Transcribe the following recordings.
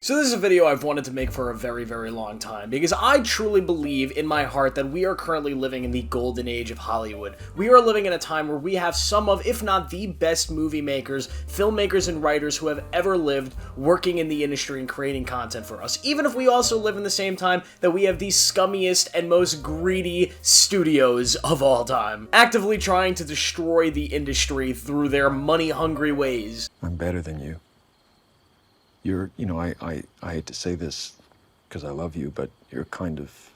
So this is a video I've wanted to make for a very, very long time, because I truly believe in my heart that we are currently living in the golden age of Hollywood. We are living in a time where we have some of, if not the best movie makers, filmmakers, and writers who have ever lived working in the industry and creating content for us. Even if we also live in the same time that we have the scummiest and most greedy studios of all time, actively trying to destroy the industry through their money-hungry ways. I'm better than you. I hate to say this because I love you, but you're kind of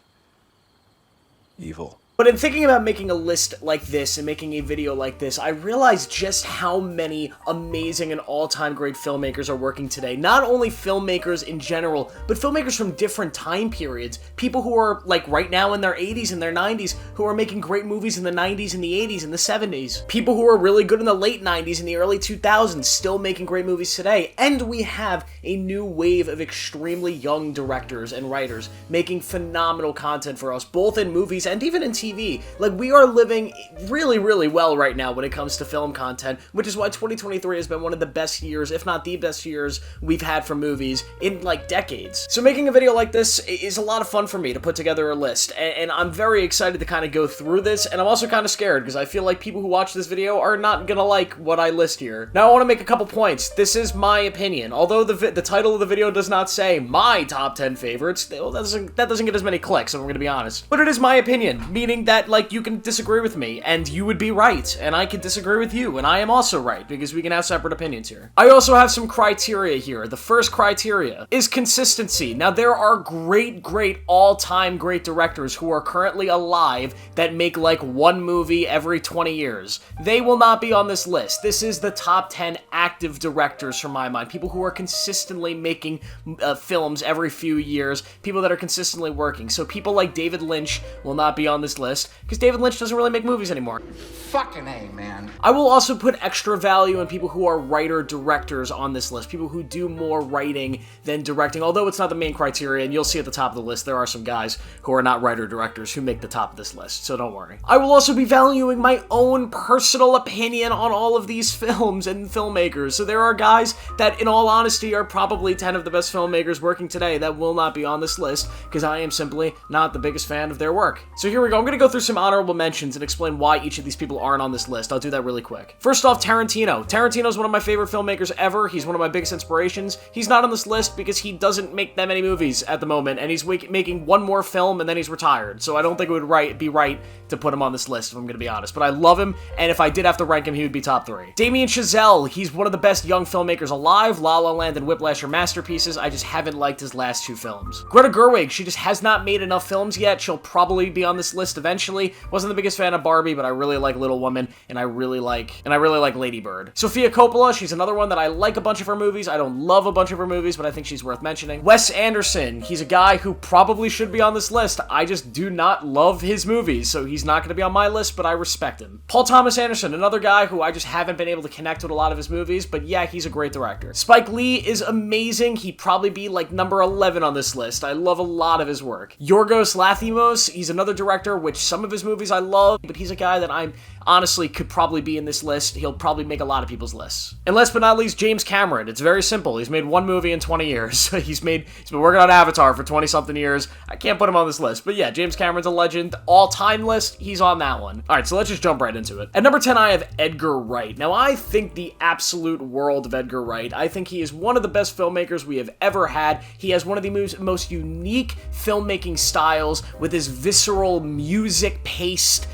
evil. But in thinking about making a list like this and making a video like this, I realized just how many amazing and all-time great filmmakers are working today. Not only filmmakers in general, but filmmakers from different time periods. People who are, like, right now in their 80s and their 90s, who are making great movies in the 90s and the 80s and the 70s. People who are really good in the late 90s and the early 2000s, still making great movies today. And we have a new wave of extremely young directors and writers making phenomenal content for us, both in movies and even in TV. Like, we are living really, really well right now when it comes to film content, which is why 2023 has been one of the best years, if not the best years, we've had for movies in, like, decades. So making a video like this is a lot of fun for me to put together a list, and I'm very excited to kind of go through this, and I'm also kind of scared, because I feel like people who watch this video are not gonna like what I list here. Now, I want to make a couple points. This is my opinion. Although the title of the video does not say my top 10 favorites, well, that doesn't get as many clicks, if I'm gonna be honest. But it is my opinion, meaning that, like, you can disagree with me, and you would be right, and I could disagree with you, and I am also right, because we can have separate opinions here. I also have some criteria here. The first criteria is consistency. Now, there are great, all-time great directors who are currently alive that make, like, one movie every 20 years. They will not be on this list. This is the top 10 active directors, from my mind. People who are consistently making films every few years. People that are consistently working. So people like David Lynch will not be on this list, because David Lynch doesn't really make movies anymore. Fucking A, man. I will also put extra value in people who are writer-directors on this list, people who do more writing than directing, although it's not the main criteria, and you'll see at the top of the list there are some guys who are not writer-directors who make the top of this list, so don't worry. I will also be valuing my own personal opinion on all of these films and filmmakers, so there are guys that, in all honesty, are probably 10 of the best filmmakers working today that will not be on this list, because I am simply not the biggest fan of their work. So here we go. I'm going to go through some honorable mentions and explain why each of these people aren't on this list. I'll do that really quick. First off, Tarantino. Tarantino's one of my favorite filmmakers ever. He's one of my biggest inspirations. He's not on this list because he doesn't make that many movies at the moment, and he's making one more film and then he's retired. So I don't think it would be right to put him on this list, if I'm going to be honest. But I love him, and if I did have to rank him, he would be top 3. Damien Chazelle. He's one of the best young filmmakers alive. La La Land and Whiplash are masterpieces. I just haven't liked his last 2 films. Greta Gerwig. She just has not made enough films yet. She'll probably be on this list eventually. Wasn't the biggest fan of Barbie, but I really like Little Woman, and I really like Lady Bird. Sofia Coppola, she's another one that I like a bunch of her movies. I don't love a bunch of her movies, but I think she's worth mentioning. Wes Anderson, he's a guy who probably should be on this list. I just do not love his movies, so he's not going to be on my list, but I respect him. Paul Thomas Anderson, another guy who I just haven't been able to connect with a lot of his movies, but yeah, he's a great director. Spike Lee is amazing. He'd probably be like number 11 on this list. I love a lot of his work. Yorgos Lanthimos, he's another director, which some of his movies I love, but he's a guy that I honestly could probably be in this list. He'll probably make a lot of people's lists. And last but not least, James Cameron. It's very simple. He's made one movie in 20 years. He's been working on Avatar for 20-something years. I can't put him on this list. But yeah, James Cameron's a legend. All-time list, he's on that one. Alright, so let's just jump right into it. At number 10, I have Edgar Wright. Now, I think the absolute world of Edgar Wright. I think he is one of the best filmmakers we have ever had. He has one of the most unique filmmaking styles with his visceral, music-paced,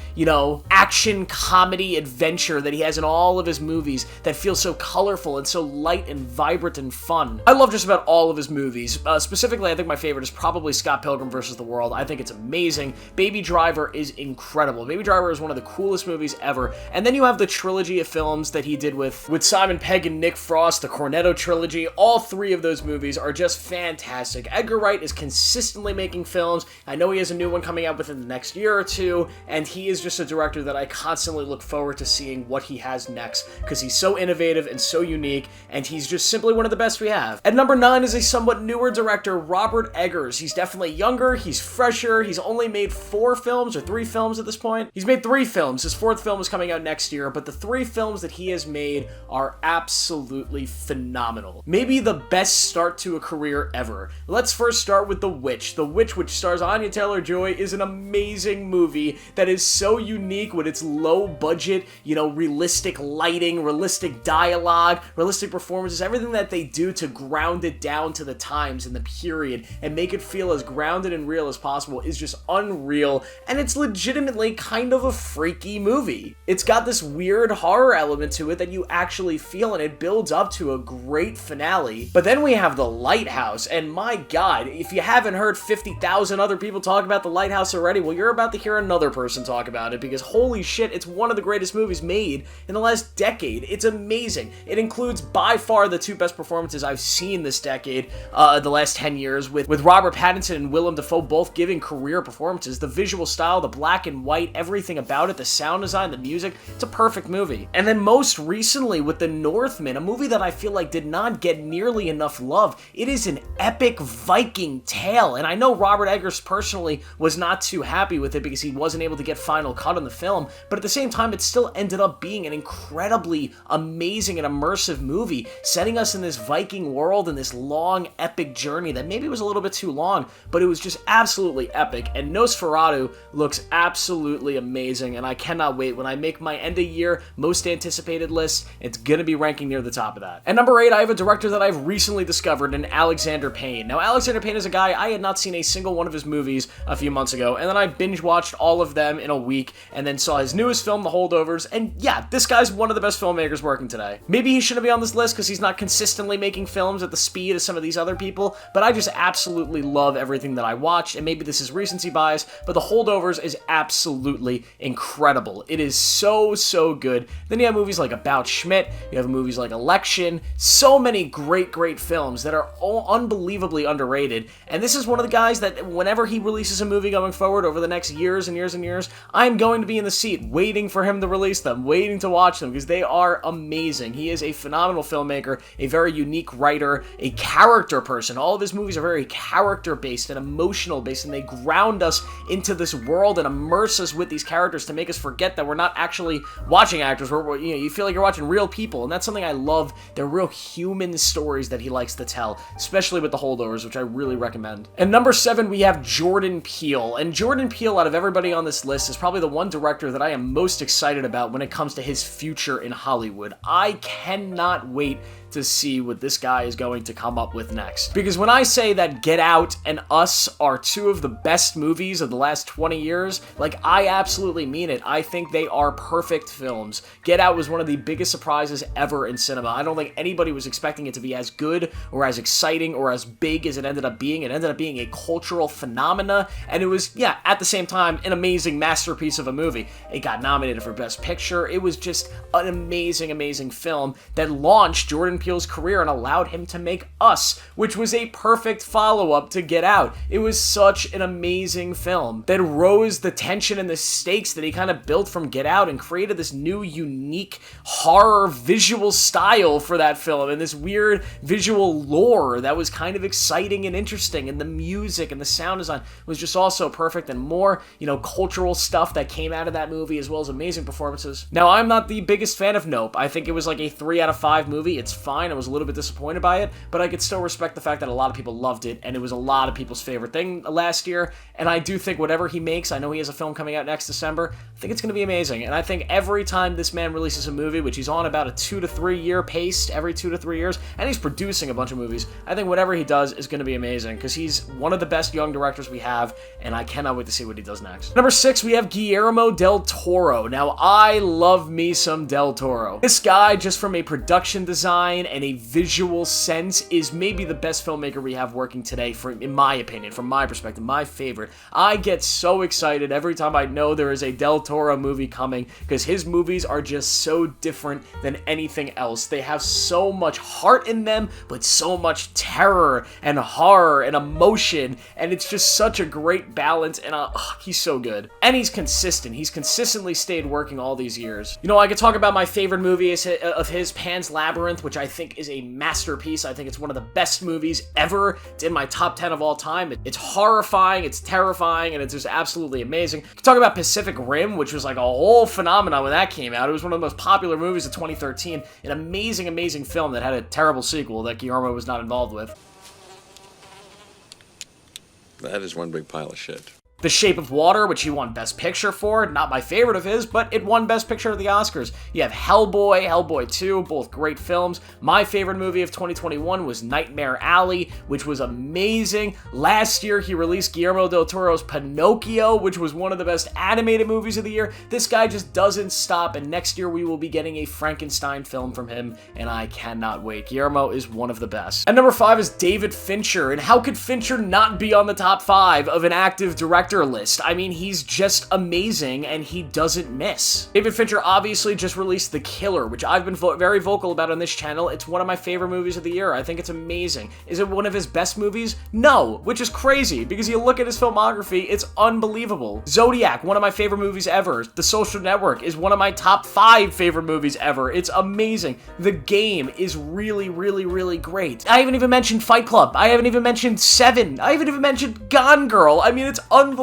action, comedy, adventure that he has in all of his movies that feels so colorful and so light and vibrant and fun. I love just about all of his movies. Specifically, I think my favorite is probably Scott Pilgrim vs. the World. I think it's amazing. Baby Driver is incredible. Baby Driver is one of the coolest movies ever. And then you have the trilogy of films that he did with Simon Pegg and Nick Frost, the Cornetto trilogy. All 3 of those movies are just fantastic. Edgar Wright is consistently making films. I know he has a new one coming out within the next year or 2, and he is just a director that I constantly constantly look forward to seeing what he has next, because he's so innovative and so unique, and he's just simply one of the best we have. At number 9 is a somewhat newer director, Robert Eggers. He's definitely younger, he's fresher, he's only made 4 films or 3 films at this point. He's made 3 films. His 4th film is coming out next year, but the 3 films that he has made are absolutely phenomenal. Maybe the best start to a career ever. Let's first start with The Witch. The Witch, which stars Anya Taylor-Joy, is an amazing movie that is so unique with its low budget, realistic lighting, realistic dialogue, realistic performances, everything that they do to ground it down to the times and the period and make it feel as grounded and real as possible is just unreal, and it's legitimately kind of a freaky movie. It's got this weird horror element to it that you actually feel, and it builds up to a great finale. But then we have The Lighthouse, and my god, if you haven't heard 50,000 other people talk about The Lighthouse already, well, you're about to hear another person talk about it, because holy shit, it's one of the greatest movies made in the last decade. It's amazing. It includes by far the 2 best performances I've seen this decade, the last 10 years, with Robert Pattinson and Willem Dafoe both giving career performances. The visual style, the black and white, everything about it, the sound design, the music, it's a perfect movie. And then most recently with The Northman, a movie that I feel like did not get nearly enough love. It is an epic Viking tale, and I know Robert Eggers personally was not too happy with it because he wasn't able to get final cut on the film, but at the same time it still ended up being an incredibly amazing and immersive movie, setting us in this Viking world and this long epic journey that maybe was a little bit too long, but it was just absolutely epic. And Nosferatu looks absolutely amazing, and I cannot wait. When I make my end of year most anticipated list, it's gonna be ranking near the top of that. At number 8, I have a director that I've recently discovered in Alexander Payne. Now, Alexander Payne is a guy, I had not seen a single one of his movies a few months ago, and then I binge watched all of them in a week, and then saw his newest film, The Holdovers, and yeah, this guy's one of the best filmmakers working today. Maybe he shouldn't be on this list because he's not consistently making films at the speed of some of these other people, but I just absolutely love everything that I watched, and maybe this is recency bias, but The Holdovers is absolutely incredible. It is so, so good. Then you have movies like About Schmidt, you have movies like Election, so many great, great films that are all unbelievably underrated, and this is one of the guys that whenever he releases a movie going forward over the next years and years and years, I'm going to be in the seat waiting for him to release them, waiting to watch them, because they are amazing. He is a phenomenal filmmaker, a very unique writer, a character person. All of his movies are very character-based and emotional-based, and they ground us into this world and immerse us with these characters to make us forget that we're not actually watching actors. You feel like you're watching real people, and that's something I love. They're real human stories that he likes to tell, especially with The Holdovers, which I really recommend. And number 7, we have Jordan Peele. And Jordan Peele, out of everybody on this list, is probably the one director that I am most excited about when it comes to his future in Hollywood. I cannot wait to see what this guy is going to come up with next. Because when I say that Get Out and Us are 2 of the best movies of the last 20 years, like, I absolutely mean it. I think they are perfect films. Get Out was one of the biggest surprises ever in cinema. I don't think anybody was expecting it to be as good or as exciting or as big as it ended up being. It ended up being a cultural phenomena, and it was, yeah, at the same time, an amazing masterpiece of a movie. It got nominated for Best Picture. It was just an amazing, amazing film that launched Jordan Peele's career and allowed him to make Us, which was a perfect follow-up to Get Out. It was such an amazing film that rose the tension and the stakes that he kind of built from Get Out and created this new, unique horror visual style for that film and this weird visual lore that was kind of exciting and interesting, and the music and the sound design was just also perfect, and more, cultural stuff that came out of that movie, as well as amazing performances. Now, I'm not the biggest fan of Nope. I think it was like a 3 out of 5 movie. It's fine. I was a little bit disappointed by it, but I could still respect the fact that a lot of people loved it, and it was a lot of people's favorite thing last year, and I do think whatever he makes, I know he has a film coming out next December, I think it's going to be amazing, and I think every time this man releases a movie, which he's on about a 2 to 3 year pace every 2 to 3 years, and he's producing a bunch of movies, I think whatever he does is going to be amazing, because he's one of the best young directors we have, and I cannot wait to see what he does next. Number 6, we have Guillermo del Toro. Now, I love me some del Toro. This guy, just from a production design design and a visual sense, is maybe the best filmmaker we have working today, in my opinion, from my perspective, my favorite. I get so excited every time I know there is a Del Toro movie coming, because his movies are just so different than anything else. They have so much heart in them, but so much terror and horror and emotion, and it's just such a great balance, and he's so good. And he's consistent. He's consistently stayed working all these years. You know, I could talk about my favorite movie of his, Pan's Labyrinth, which I think is a masterpiece. I think it's one of the best movies ever. It's in my top 10 of all time. It's horrifying, it's terrifying, and it's just absolutely amazing. You can talk about Pacific Rim, which was like a whole phenomenon when that came out. It was one of the most popular movies of 2013. An amazing, amazing film that had a terrible sequel that Guillermo was not involved with. That is one big pile of shit. The Shape of Water, which he won Best Picture for, not my favorite of his, but it won Best Picture at the Oscars. You have Hellboy, Hellboy 2, both great films. My favorite movie of 2021 was Nightmare Alley, which was amazing. Last year, he released Guillermo del Toro's Pinocchio, which was one of the best animated movies of the year. This guy just doesn't stop, and next year we will be getting a Frankenstein film from him, and I cannot wait. Guillermo is one of the best. And number 5 is David Fincher, and how could Fincher not be on the top 5 of an active director list? I mean, he's just amazing, and he doesn't miss. David Fincher obviously just released The Killer, which I've been very vocal about on this channel. It's one of my favorite movies of the year. I think it's amazing. Is it one of his best movies? No, which is crazy, because you look at his filmography, it's unbelievable. Zodiac, one of my favorite movies ever. The Social Network is one of my top 5 favorite movies ever. It's amazing. The Game is really, really, really great. I haven't even mentioned Fight Club. I haven't even mentioned Seven. I haven't even mentioned Gone Girl. I mean, it's unbelievable.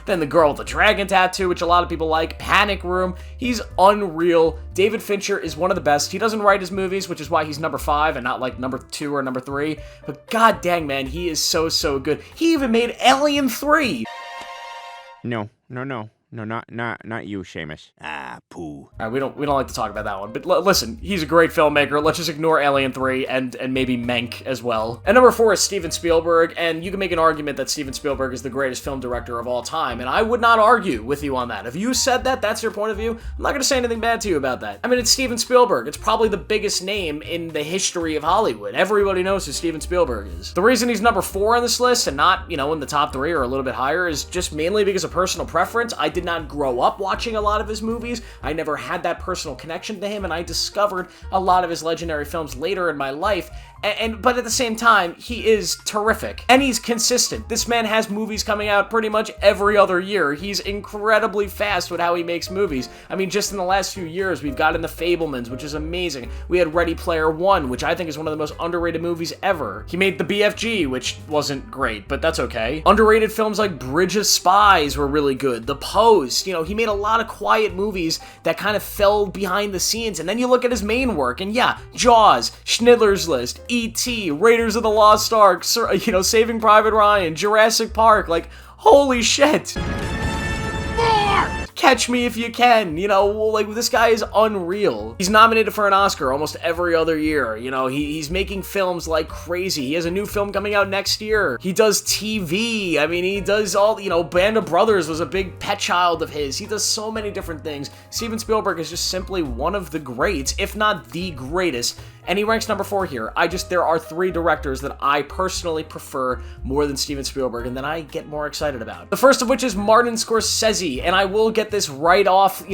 Then The Girl with the Dragon Tattoo, which a lot of people like, Panic Room. He's unreal. David Fincher is one of the best. He doesn't write his movies, which is why he's number 5 and not like number 2 or number 3. But god dang, man, he is so, so good. He even made Alien 3. No, not you, Seamus. Ah, poo. All right, we don't like to talk about that one, but listen, he's a great filmmaker. Let's just ignore Alien 3 and maybe Mank as well. And number 4 is Steven Spielberg, and you can make an argument that Steven Spielberg is the greatest film director of all time, and I would not argue with you on that. If you said that, that's your point of view, I'm not going to say anything bad to you about that. I mean, it's Steven Spielberg. It's probably the biggest name in the history of Hollywood. Everybody knows who Steven Spielberg is. The reason he's number 4 on this list and not, in the top 3 or a little bit higher is just mainly because of personal preference. I did not grow up watching a lot of his movies. I never had that personal connection to him, and I discovered a lot of his legendary films later in my life. But at the same time, he is terrific. And he's consistent. This man has movies coming out pretty much every other year. He's incredibly fast with how he makes movies. I mean, just in the last few years, we've gotten The Fabelmans, which is amazing. We had Ready Player One, which I think is one of the most underrated movies ever. He made The BFG, which wasn't great, but that's okay. Underrated films like Bridge of Spies were really good. The Post, he made a lot of quiet movies that kind of fell behind the scenes. And then you look at his main work, and yeah, Jaws, Schindler's List, E.T., Raiders of the Lost Ark, Saving Private Ryan, Jurassic Park, like, holy shit. More! Catch Me If You Can, this guy is unreal. He's nominated for an Oscar almost every other year, he's making films like crazy. He has a new film coming out next year. He does TV, I mean, he does all, Band of Brothers was a big pet child of his. He does so many different things. Steven Spielberg is just simply one of the greats, if not the greatest, and he ranks number 4 here. There are 3 directors that I personally prefer more than Steven Spielberg, and that I get more excited about. The first of which is Martin Scorsese, and I will get this right off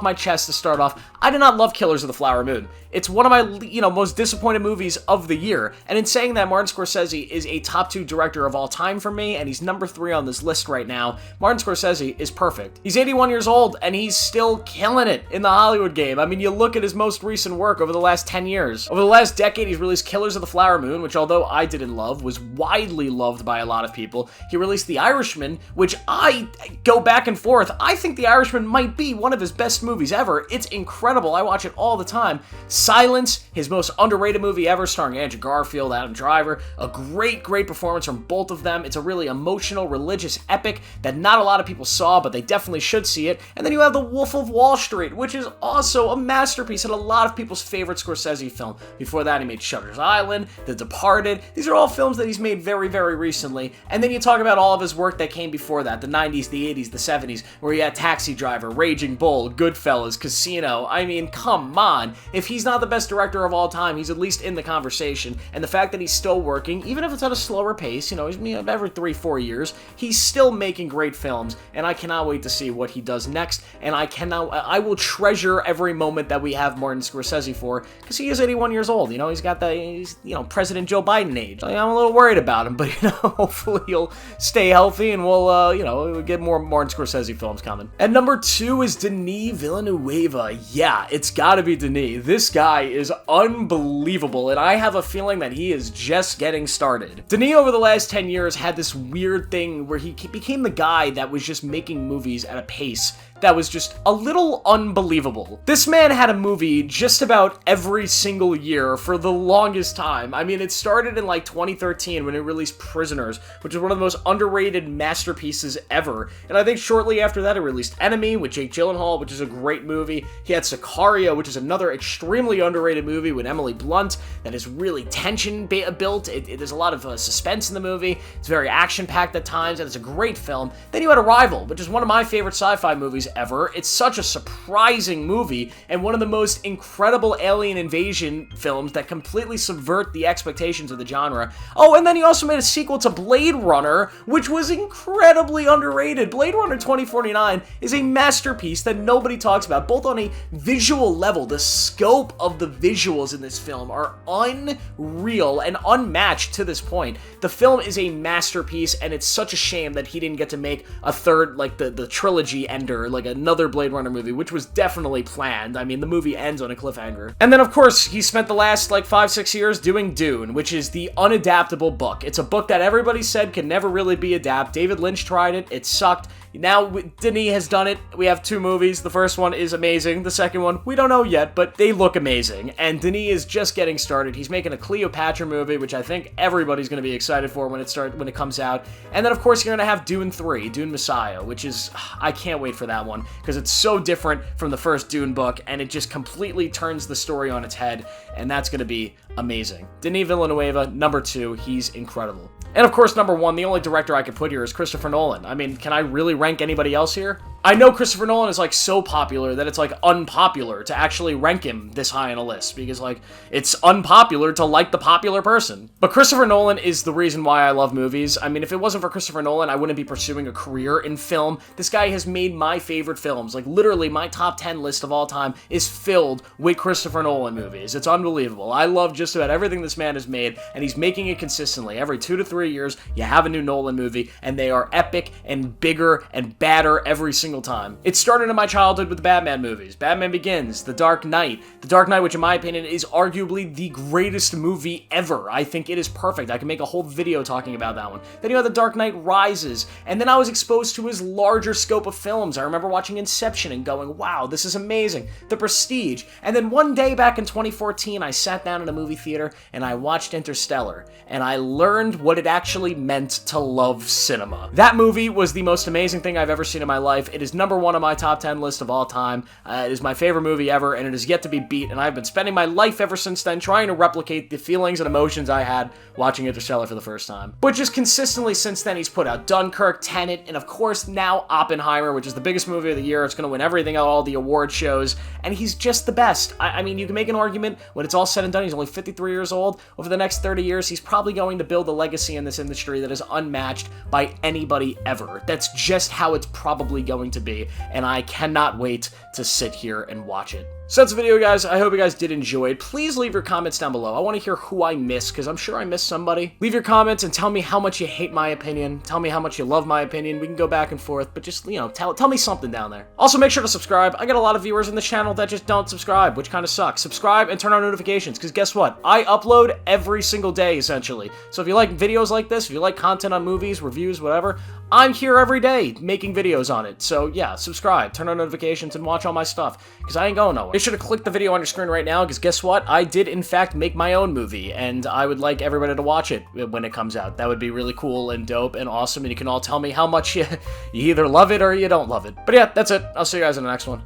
my chest to start off. I did not love Killers of the Flower Moon. It's one of my, most disappointed movies of the year. And in saying that, Martin Scorsese is a top 2 director of all time for me, and he's number 3 on this list right now. Martin Scorsese is perfect. He's 81 years old, and he's still killing it in the Hollywood game. I mean, you look at his most recent work over the last 10 years. Over the last decade, he's released Killers of the Flower Moon, which although I didn't love, was widely loved by a lot of people. He released The Irishman, which I go back and forth. I think The Irishman might be one of his best movies ever. It's incredible. I watch it all the time. Silence, his most underrated movie ever, starring Andrew Garfield, Adam Driver. A great performance from both of them. It's a really emotional, religious epic that not a lot of people saw, but they definitely should see it. And then you have The Wolf of Wall Street, which is also a masterpiece and a lot of people's favorite Scorsese film. Before that, he made Shutter's Island, The Departed. These are all films that he's made very, very recently. And then you talk about all of his work that came before that, the 90s, the 80s, the 70s, where he had Taxi Driver, Raging Bull, Goodfellas, Casino. I mean, come on. If he's not the best director of all time, he's at least in the conversation. And the fact that he's still working, even if it's at a slower pace, you know, he's every 3-4 years, he's still making great films, and I cannot wait to see what he does next, and I will treasure every moment that we have Martin Scorsese for, because he is 81 years old, you know, he's President Joe Biden age. I'm a little worried about him, but, you know, hopefully he'll stay healthy, and we'll, we'll get more Martin Scorsese films coming. And number 2 is Denis Villeneuve. Yeah, it's gotta be Denis. This guy is unbelievable, and I have a feeling that he is just getting started. Denis, over the last 10 years, had this weird thing where he became the guy that was just making movies at a pace that was just a little unbelievable. This man had a movie just about every single year for the longest time. I mean, it started in like 2013 when he released Prisoners, which is one of the most underrated masterpieces ever. And I think shortly after that, he released Enemy with Jake Gyllenhaal, which is a great movie. He had Sicario, which is another extremely underrated movie with Emily Blunt that is really tension built. There's a lot of suspense in the movie. It's very action-packed at times, and it's a great film. Then you had Arrival, which is one of my favorite sci-fi movies ever. It's such a surprising movie and one of the most incredible alien invasion films that completely subvert the expectations of the genre. Oh, and then he also made a sequel to Blade Runner, which was incredibly underrated. Blade Runner 2049 is a masterpiece that nobody talks about, both on a visual level. The scope of the visuals in this film are unreal and unmatched to this point. The film is a masterpiece, and it's such a shame that he didn't get to make a third, like the trilogy ender, like another Blade Runner movie, which was definitely planned. I mean, the movie ends on a cliffhanger. And then, of course, he spent the last, 5-6 years doing Dune, which is the unadaptable book. It's a book that everybody said can never really be adapted. David Lynch tried it. It sucked. Now, Denis has done it. We have 2 movies. The first one is amazing. The second one, we don't know yet, but they look amazing. And Denis is just getting started. He's making a Cleopatra movie, which I think everybody's going to be excited for when it comes out. And then, of course, you're going to have Dune 3, Dune Messiah, which is, I can't wait for that one, because it's so different from the first Dune book, and it just completely turns the story on its head, and that's going to be amazing. Denis Villeneuve, number 2, he's incredible. And of course, number 1, the only director I could put here is Christopher Nolan. I mean, can I really rank anybody else here? I know Christopher Nolan is so popular that it's unpopular to actually rank him this high on a list, because it's unpopular to like the popular person. But Christopher Nolan is the reason why I love movies. I mean, if it wasn't for Christopher Nolan, I wouldn't be pursuing a career in film. This guy has made my favorite films. Literally, my top 10 list of all time is filled with Christopher Nolan movies. It's unbelievable. I love just about everything this man has made, and he's making it consistently. Every 2 to 3 years, you have a new Nolan movie, and they are epic and bigger and badder every single time. It started in my childhood with the Batman movies. Batman Begins, The Dark Knight. The Dark Knight, which in my opinion is arguably the greatest movie ever. I think it is perfect. I can make a whole video talking about that one. Then you have The Dark Knight Rises, and then I was exposed to his larger scope of films. I remember watching Inception and going, wow, this is amazing. The Prestige. And then one day back in 2014, I sat down in a movie theater and I watched Interstellar, and I learned what it actually meant to love cinema. That movie was the most amazing thing I've ever seen in my life. It is number 1 on my top 10 list of all time. It is my favorite movie ever, and it is yet to be beat, and I've been spending my life ever since then trying to replicate the feelings and emotions I had watching Interstellar for the first time. But just consistently since then, he's put out Dunkirk, Tenet, and of course now Oppenheimer, which is the biggest movie of the year. It's going to win everything at all the award shows, and he's just the best. I mean, you can make an argument when it's all said and done, he's only 53 years old. Over the next 30 years, he's probably going to build a legacy in this industry that is unmatched by anybody ever. That's just how it's probably going to be, and I cannot wait to sit here and watch it. So that's the video, guys. I hope you guys did enjoy it. Please leave your comments down below. I want to hear who I missed, because I'm sure I missed somebody. Leave your comments and tell me how much you hate my opinion. Tell me how much you love my opinion. We can go back and forth, but just, tell me something down there. Also, make sure to subscribe. I got a lot of viewers in this channel that just don't subscribe, which kind of sucks. Subscribe and turn on notifications, because guess what? I upload every single day, essentially. So if you like videos like this, if you like content on movies, reviews, whatever, I'm here every day making videos on it. So yeah, subscribe, turn on notifications, and watch all my stuff, because I ain't going nowhere. Be sure to click the video on your screen right now, because guess what? I did, in fact, make my own movie, and I would like everybody to watch it when it comes out. That would be really cool and dope and awesome, and you can all tell me how much you either love it or you don't love it. But yeah, that's it. I'll see you guys in the next one.